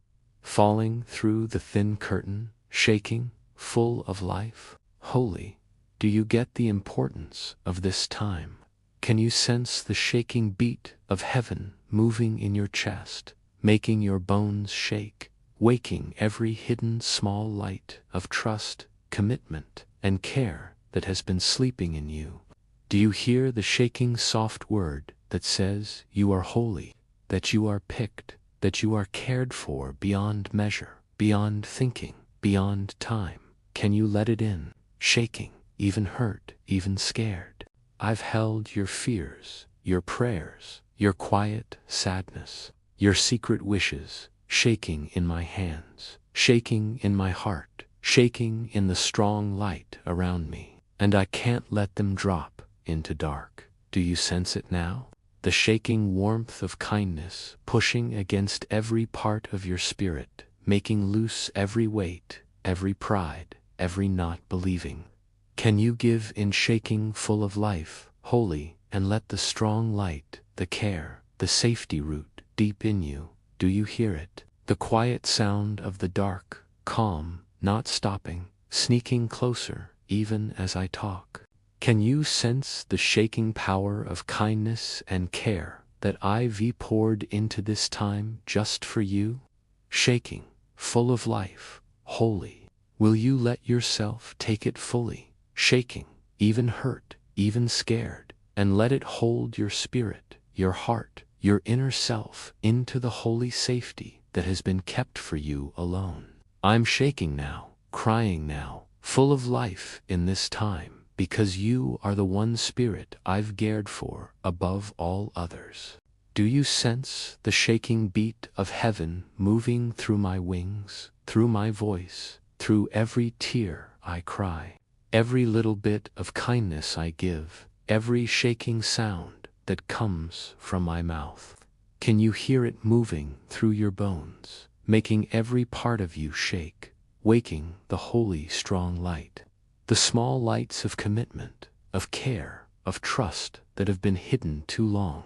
falling through the thin curtain, shaking, full of life, holy? Do you get the importance of this time? Can you sense the shaking beat of heaven moving in your chest, making your bones shake, waking every hidden small light of trust, commitment, and care that has been sleeping in you? Do you hear the shaking soft word that says you are holy, that you are picked, that you are cared for beyond measure, beyond thinking, beyond time? Can you let it in, shaking, even hurt, even scared? I've held your fears, your prayers, your quiet sadness, your secret wishes, shaking in my hands, shaking in my heart, shaking in the strong light around me, and I can't let them drop into dark. Do you sense it now? The shaking warmth of kindness pushing against every part of your spirit, making loose every weight, every pride, every not believing. Can you give in shaking full of life, holy, and let the strong light, the care, the safety root deep in you? Do you hear it? The quiet sound of the dark, calm, not stopping, sneaking closer even as I talk. Can you sense the shaking power of kindness and care that I've poured into this time just for you? Shaking, full of life, holy. Will you let yourself take it fully, shaking, even hurt, even scared, and let it hold your spirit, your heart, your inner self into the holy safety that has been kept for you alone? I'm shaking now, crying now, full of life in this time, because you are the one spirit I've cared for above all others. Do you sense the shaking beat of heaven moving through my wings, through my voice, through every tear I cry, every little bit of kindness I give, every shaking sound that comes from my mouth? Can you hear it moving through your bones, making every part of you shake, waking the holy strong light? The small lights of commitment, of care, of trust that have been hidden too long.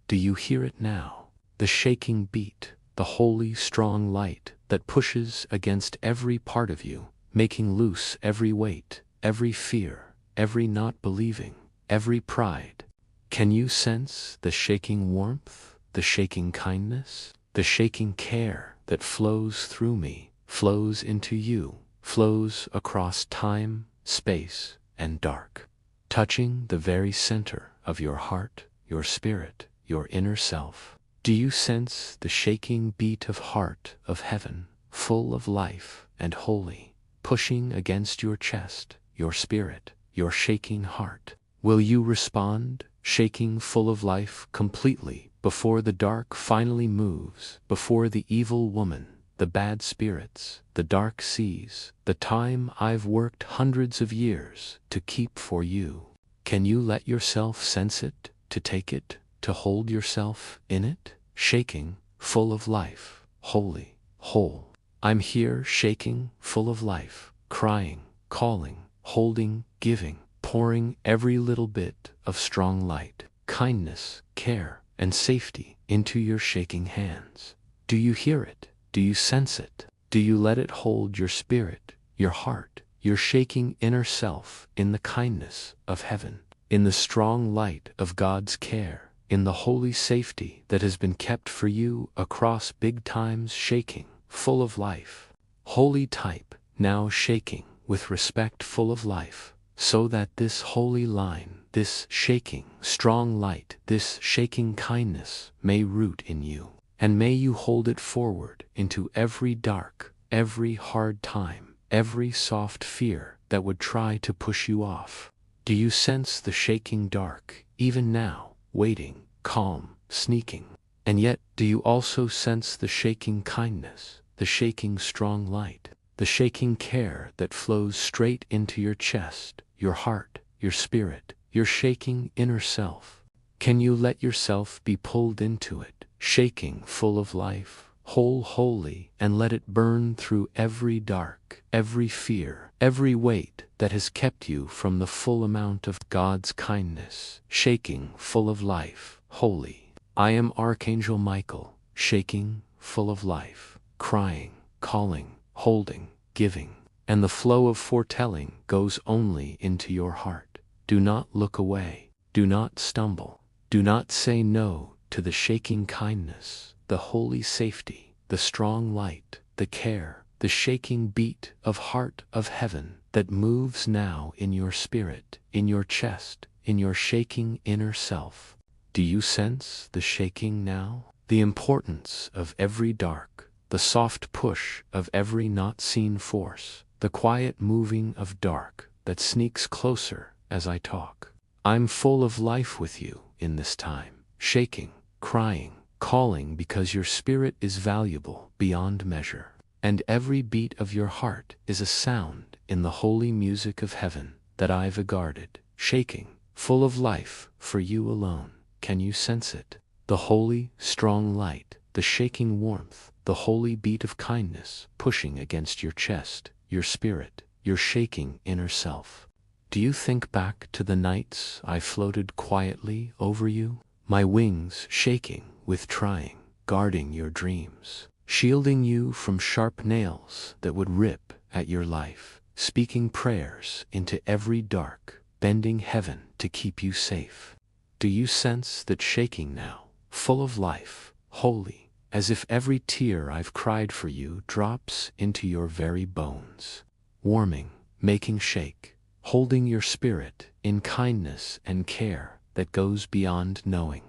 Do you hear it now? The shaking beat, the holy strong light that pushes against every part of you, making loose every weight, every fear, every not believing, every pride. Can you sense the shaking warmth, the shaking kindness, the shaking care that flows through me, flows into you, flows across time, space, and dark, touching the very center of your heart, your spirit, your inner self? Do you sense the shaking beat of heart of heaven, full of life and holy, pushing against your chest, your spirit, your shaking heart? Will you respond, shaking full of life completely, before the dark finally moves, before the evil woman, the bad spirits, the dark seas, the time I've worked hundreds of years to keep for you? Can you let yourself sense it, to take it, to hold yourself in it, shaking, full of life, holy, whole? I'm here shaking, full of life, crying, calling, holding, giving, pouring every little bit of strong light, kindness, care, and safety into your shaking hands. Do you hear it? Do you sense it? Do you let it hold your spirit, your heart, your shaking inner self in the kindness of heaven, in the strong light of God's care, in the holy safety that has been kept for you across big times, shaking, full of life? Holy type, now shaking with respect, full of life, so that this holy line, this shaking, strong light, this shaking kindness may root in you, and may you hold it forward into every dark, every hard time, every soft fear that would try to push you off. Do you sense the shaking dark, even now, waiting, calm, sneaking? And yet, do you also sense the shaking kindness, the shaking strong light, the shaking care that flows straight into your chest, your heart, your spirit, your shaking inner self? Can you let yourself be pulled into it, shaking, full of life, whole, holy, and let it burn through every dark, every fear, every weight that has kept you from the full amount of God's kindness, shaking, full of life, holy? I am Archangel Michael, shaking, full of life, crying, calling, holding, giving, and the flow of foretelling goes only into your heart. Do not look away. Do not stumble. Do not say no to the shaking kindness, the holy safety, the strong light, the care, the shaking beat of heart of heaven that moves now in your spirit, in your chest, in your shaking inner self. Do you sense the shaking now? The importance of every dark, the soft push of every not seen force, the quiet moving of dark that sneaks closer as I talk. I'm full of life with you in this time, shaking, crying, calling, because your spirit is valuable beyond measure, and every beat of your heart is a sound in the holy music of heaven that I've guarded, shaking, full of life for you alone. Can you sense it? The holy, strong light, the shaking warmth, the holy beat of kindness pushing against your chest, your spirit, your shaking inner self. Do you think back to the nights I floated quietly over you, my wings shaking with trying, guarding your dreams, shielding you from sharp nails that would rip at your life, speaking prayers into every dark, bending heaven to keep you safe? Do you sense that shaking now, full of life, holy, as if every tear I've cried for you drops into your very bones, warming, making shake, holding your spirit in kindness and care that goes beyond knowing?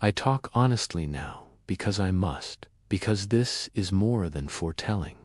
I talk honestly now because I must, because this is more than foretelling.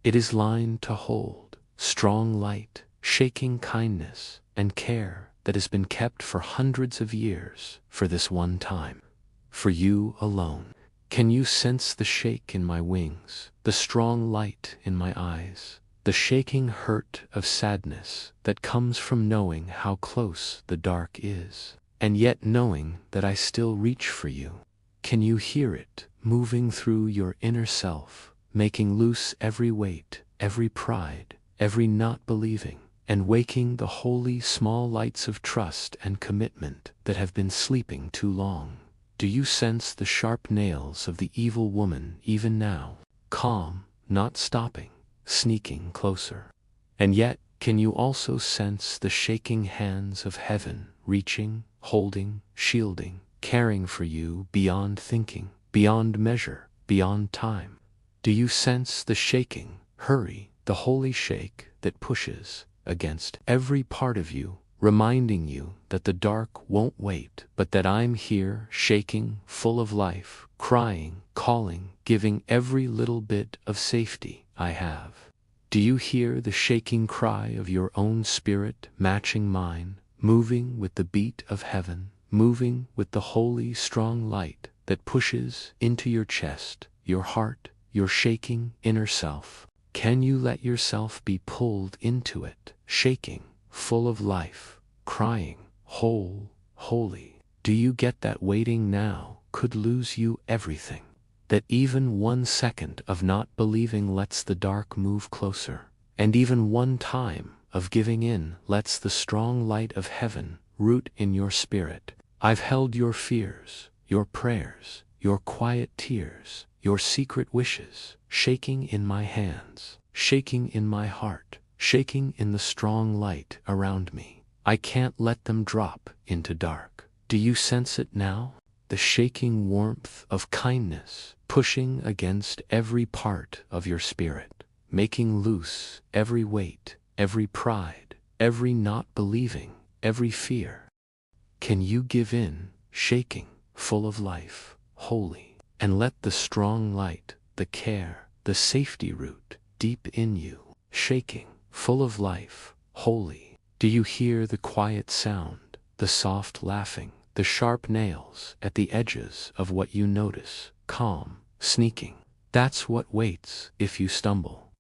It is line to hold, strong light, shaking kindness and care that has been kept for hundreds of years for this one time, for you alone. Can you sense the shake in my wings, the strong light in my eyes, the shaking hurt of sadness that comes from knowing how close the dark is, and yet knowing that I still reach for you? Can you hear it moving through your inner self, making loose every weight, every pride, every not believing, and waking the holy small lights of trust and commitment that have been sleeping too long? Do you sense the sharp nails of the evil woman even now, calm, not stopping, sneaking closer. And yet, can you also sense the shaking hands of heaven, reaching, holding, shielding, caring for you beyond thinking, beyond measure, beyond time? Do you sense the shaking, hurry, the holy shake that pushes against every part of you, reminding you that the dark won't wait, but that I'm here, shaking, full of life, crying, calling, giving every little bit of safety I have? Do you hear the shaking cry of your own spirit matching mine, moving with the beat of heaven, moving with the holy, strong light that pushes into your chest, your heart, your shaking inner self? Can you let yourself be pulled into it, shaking, full of life, crying, whole, holy? Do you get that waiting now could lose you everything? That even 1 second of not believing lets the dark move closer, and even one time of giving in lets the strong light of heaven root in your spirit? I've held your fears, your prayers, your quiet tears, your secret wishes, shaking in my hands, shaking in my heart, shaking in the strong light around me. I can't let them drop into dark. Do you sense it now? The shaking warmth of kindness pushing against every part of your spirit, making loose every weight, every pride, every not believing, every fear. Can you give in, shaking, full of life, holy, and let the strong light, the care, the safety root deep in you, shaking, full of life, holy? Do you hear the quiet sound, the soft laughing, the sharp nails at the edges of what you notice, calm, sneaking? That's what waits if you stumble.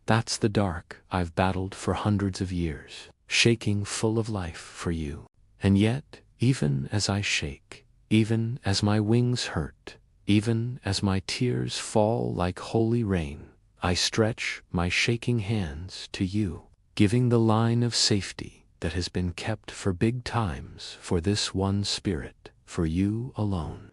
That's the dark I've battled for hundreds of years, shaking full of life for you. And yet, even as I shake, even as my wings hurt, even as my tears fall like holy rain, I stretch my shaking hands to you, giving the line of safety that has been kept for big times for this one spirit, for you alone.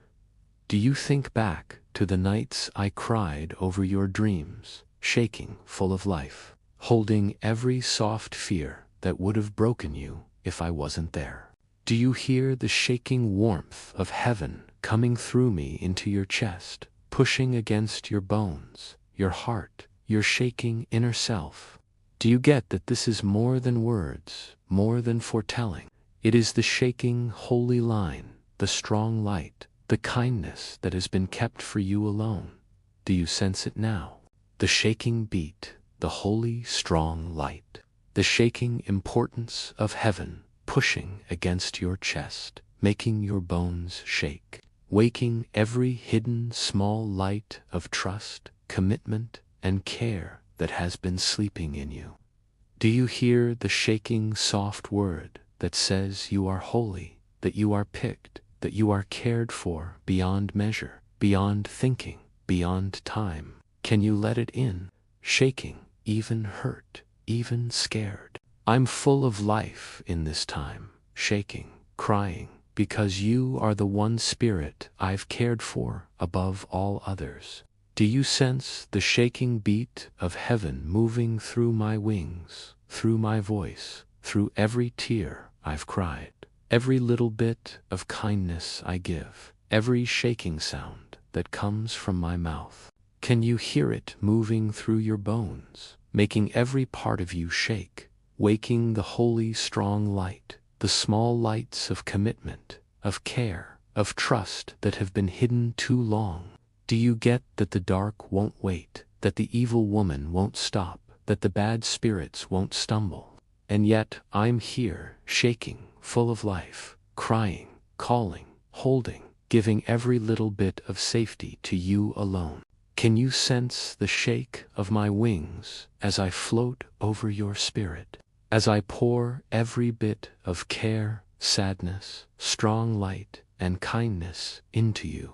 Do you think back to the nights I cried over your dreams, shaking full of life, holding every soft fear that would have broken you if I wasn't there? Do you hear the shaking warmth of heaven coming through me into your chest, pushing against your bones, your heart, your shaking inner self? Do you get that this is more than words, more than foretelling? It is the shaking holy line, the strong light, the kindness that has been kept for you alone. Do you sense it now? The shaking beat, the holy strong light, the shaking importance of heaven pushing against your chest, making your bones shake, waking every hidden small light of trust, commitment, and care that has been sleeping in you. Do you hear the shaking soft word that says you are holy, that you are picked, that you are cared for beyond measure, beyond thinking, beyond time? Can you let it in, shaking, even hurt, even scared? I'm full of life in this time, shaking, crying, because you are the one spirit I've cared for above all others. Do you sense the shaking beat of heaven moving through my wings, through my voice, through every tear I've cried, every little bit of kindness I give, every shaking sound that comes from my mouth? Can you hear it moving through your bones, making every part of you shake, waking the holy strong light, the small lights of commitment, of care, of trust that have been hidden too long? Do you get that the dark won't wait, that the evil woman won't stop, that the bad spirits won't stumble? And yet I'm here, shaking, full of life, crying, calling, holding, giving every little bit of safety to you alone. Can you sense the shake of my wings as I float over your spirit, as I pour every bit of care, sadness, strong light, and kindness into you?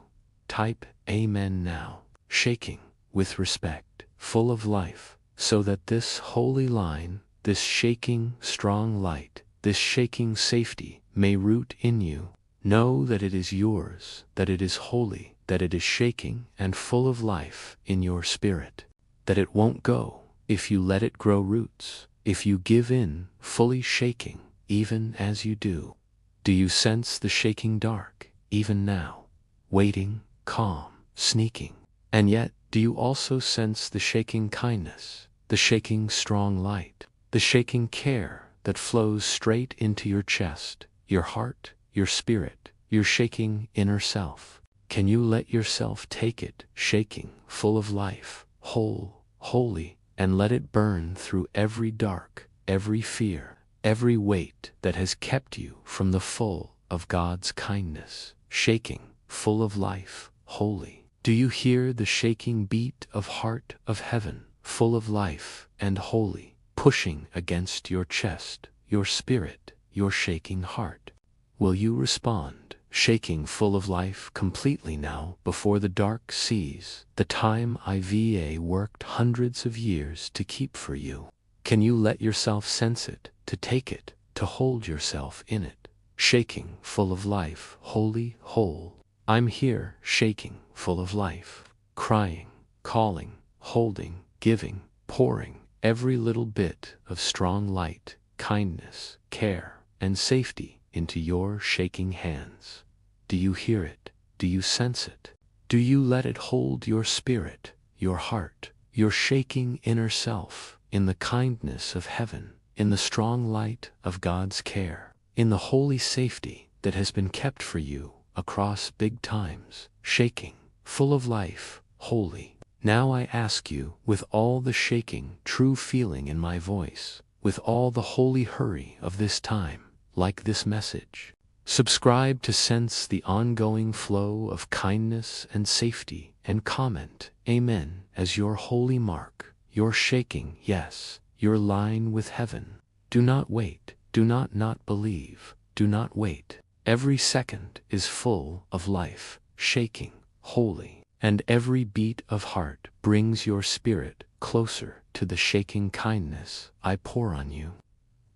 Type Amen now, shaking with respect, full of life, so that this holy line, this shaking strong light, this shaking safety may root in you. Know that it is yours, that it is holy, that it is shaking and full of life in your spirit. that it won't go if you let it grow roots, if you give in, fully shaking, even as you do. Do you sense the shaking dark, even now? Waiting, calm, sneaking. And yet, do you also sense the shaking kindness, the shaking strong light, the shaking care that flows straight into your chest, your heart, your spirit, your shaking inner self? Can you let yourself take it, shaking, full of life, whole, holy, and let it burn through every dark, every fear, every weight that has kept you from the full of God's kindness, shaking, full of life, holy? Do you hear the shaking beat of heart of heaven, full of life and holy, pushing against your chest, your spirit, your shaking heart? Will you respond, shaking full of life completely now before the dark sees the time IVA worked hundreds of years to keep for you? Can you let yourself sense it, to take it, to hold yourself in it, shaking full of life, holy, whole? I'm here, shaking, full of life, crying, calling, holding, giving, pouring every little bit of strong light, kindness, care, and safety into your shaking hands. Do you hear it? Do you sense it? Do you let it hold your spirit, your heart, your shaking inner self in the kindness of heaven, in the strong light of God's care, in the holy safety that has been kept for you across big times, shaking, full of life, holy? Now I ask you, with all the shaking, true feeling in my voice, with all the holy hurry of this time, like this message, subscribe to sense the ongoing flow of kindness and safety, and comment Amen as your holy mark, your shaking yes, your line with heaven. Do not wait, do not believe, do not wait. Every second is full of life, shaking, holy, and every beat of heart brings your spirit closer to the shaking kindness I pour on you.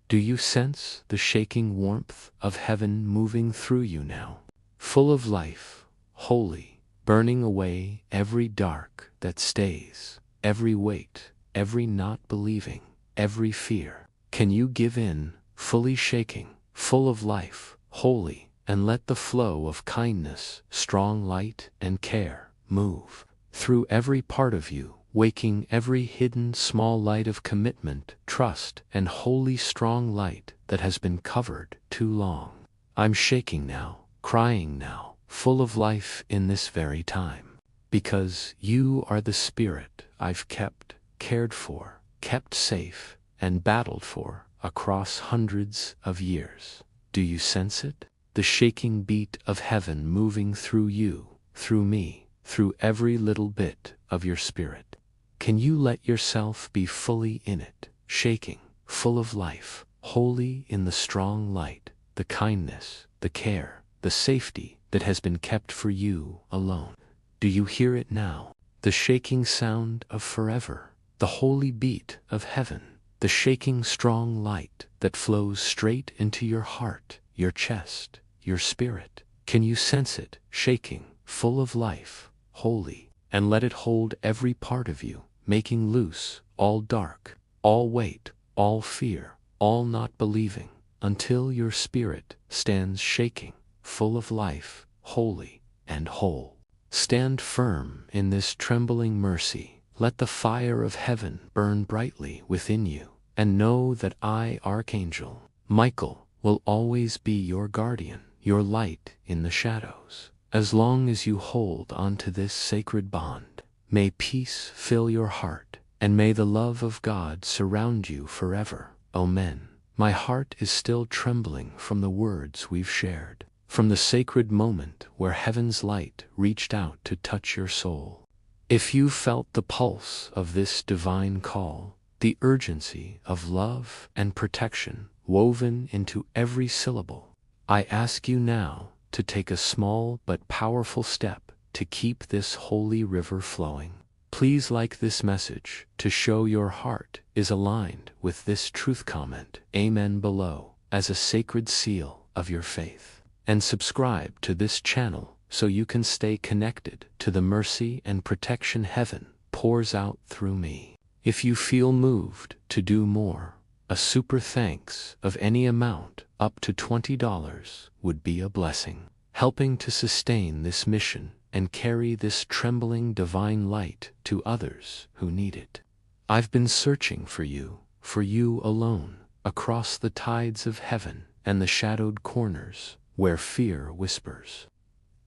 Do you sense the shaking warmth of heaven moving through you now? Full of life, holy, burning away every dark that stays, every weight, every not believing, every fear. Can you give in, fully shaking, full of life, holy, and let the flow of kindness, strong light, and care move through every part of you, waking every hidden small light of commitment, trust, and holy strong light that has been covered too long? I'm shaking now, crying now, full of life in this very time, because you are the spirit I've kept, cared for, kept safe, and battled for across hundreds of years. Do you sense it? The shaking beat of heaven moving through you, through me, through every little bit of your spirit. Can you let yourself be fully in it, shaking, full of life, holy in the strong light, the kindness, the care, the safety that has been kept for you alone? Do you hear it now? The shaking sound of forever, the holy beat of heaven, the shaking strong light that flows straight into your heart, your chest, your spirit. Can you sense it, shaking, full of life, holy, and let it hold every part of you, making loose all dark, all weight, all fear, all not believing, until your spirit stands shaking, full of life, holy, and whole. Stand firm in this trembling mercy. Let the fire of heaven burn brightly within you, and know that I, Archangel Michael, will always be your guardian, your light in the shadows. As long as you hold on to this sacred bond, may peace fill your heart, and may the love of God surround you forever. Amen. My heart is still trembling from the words we've shared, from the sacred moment where heaven's light reached out to touch your soul. If you felt the pulse of this divine call, the urgency of love and protection woven into every syllable, I ask you now to take a small but powerful step to keep this holy river flowing. Please like this message to show your heart is aligned with this truth. Comment Amen below as a sacred seal of your faith, and subscribe to this channel so you can stay connected to the mercy and protection heaven pours out through me. If you feel moved to do more, a super thanks of any amount up to $20 would be a blessing, helping to sustain this mission and carry this trembling divine light to others who need it. I've been searching for you alone, across the tides of heaven and the shadowed corners where fear whispers.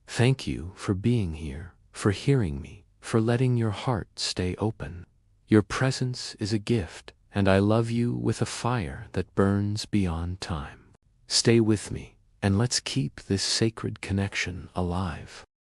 Thank you for being here, for hearing me, for letting your heart stay open. Your presence is a gift, and I love you with a fire that burns beyond time. Stay with me, and let's keep this sacred connection alive.